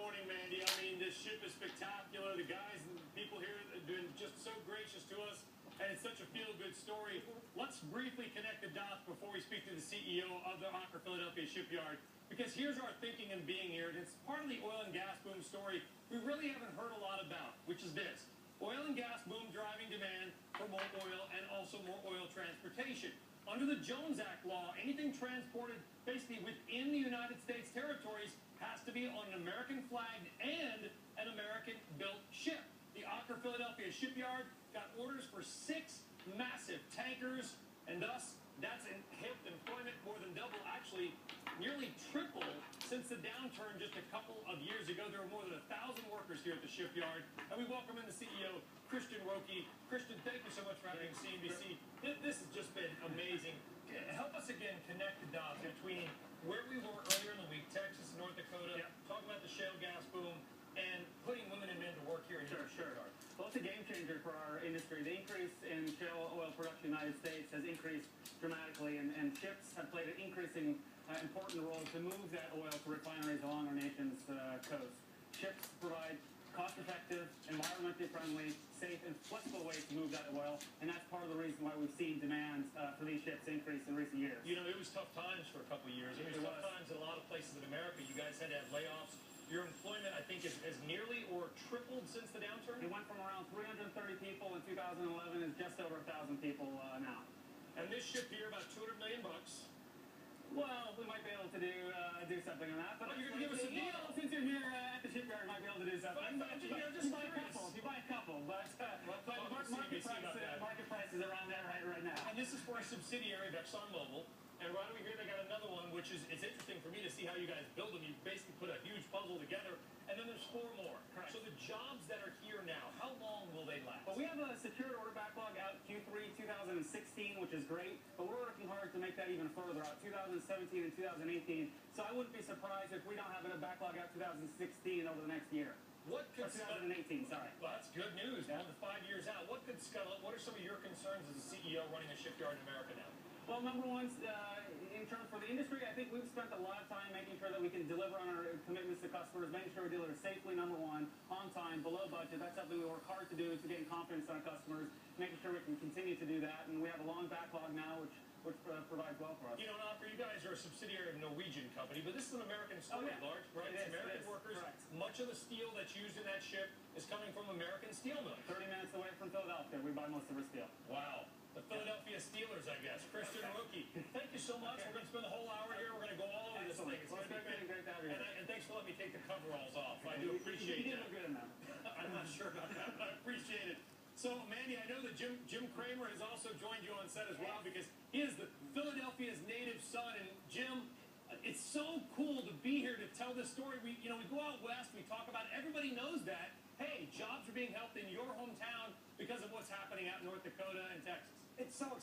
morning, Mandy. I mean, this ship is spectacular. The guys and people here have been just so gracious to us, and it's such a feel-good story. Let's briefly connect the dots before we speak to the CEO of the Aker Philadelphia Shipyard, because here's our thinking and being here, and it's part of the oil and gas boom story we really haven't heard a lot about, which is this. Oil and gas boom driving demand for more oil and also more oil transportation. Under the Jones Act law, anything transported basically within the United States territories has to be on an American flagged and an American-built ship. The Aker Philadelphia Shipyard got orders for 6 massive tankers, and thus that's helped employment more than double, actually nearly triple since the downturn just a couple of years ago. There were more than 1,000 workers here at the shipyard, and we welcome in the CEO, Christian Rokey. Christian, thank you so much for having CNBC. This has just been amazing. Help us again connect the dots between where we were earlier in the week, Texas, North Dakota, talking about the shale gas boom, and putting women and men to work here in the shipyard. Well, it's a game changer for our industry. The increase in shale oil production in the United States has increased dramatically, and ships have played an increasing important role to move that oil to refineries along our nation's coast. Ships provide cost-effective, environmentally friendly, safe, and flexible ways to move that oil, and that's part of the reason why we've seen demand for these ships increase in recent years. You know, it was tough times for a couple of years. It was tough times in a lot of places in America. You guys had to have layoffs. Your employment, I think, has nearly or tripled since the downturn? It went from around 330 people in 2011 to just over 1,000 people now. And this ship here, about $200 million. Well, we might be able to do something on that. But you're going to give us a deal? Since you're here at the shipyard, you might be able to do something. Just buy a couple. You buy a couple, but market price is around there right now. And this is for a subsidiary of ExxonMobil. And right over here, they got another one, which is it's interesting for me to see how you guys build them. You basically put a huge puzzle together, and then there's 4 more. Correct. So the jobs that are here now, how long will they last? Well, we have a secured order backlog out Q3 2016, which is great, but we're working hard to make that even further out 2017 and 2018. So I wouldn't be surprised if we don't have a backlog out 2016 over the next year. What could 2018, sorry. Well, that's good news. Now, the 5 years out, what could scuttle? What are some of your concerns as a CEO running a shipyard in America now? Well, number one, in terms for the industry, I think we've spent a lot of time making sure that we can deliver on our commitments to customers, making sure we deliver safely, number one, on time, below budget. That's something we work hard to do to gain confidence in our customers, making sure we can continue to do that. And we have a long backlog now, which provides well for us. You know, Aker, you guys are a subsidiary of a Norwegian company, but this is an American story, large, right? It's American workers. Correct. Much of the steel that's used in that ship is coming from American steel mills. 30 minutes away from Philadelphia, we buy most of our steel. Wow. The Philadelphia Steelers, I guess. Christian Rokey, thank you so much. We're going to spend the whole hour here. We're going to go all over this thing. It's going to be great to have you here. And thanks for letting me take the coveralls off. I do appreciate that. You that. did good in that. I'm not sure about that, but I appreciate it. So, Mandy, I know that Jim Kramer has also joined you on set as well, because he is Philadelphia's native son. And Jim, it's so cool to be here to tell this story. We go out west, we talk about it. Everybody knows that. Hey, jobs are being helped in your hometown because of what's happening out in North Dakota and Texas. It's so exciting.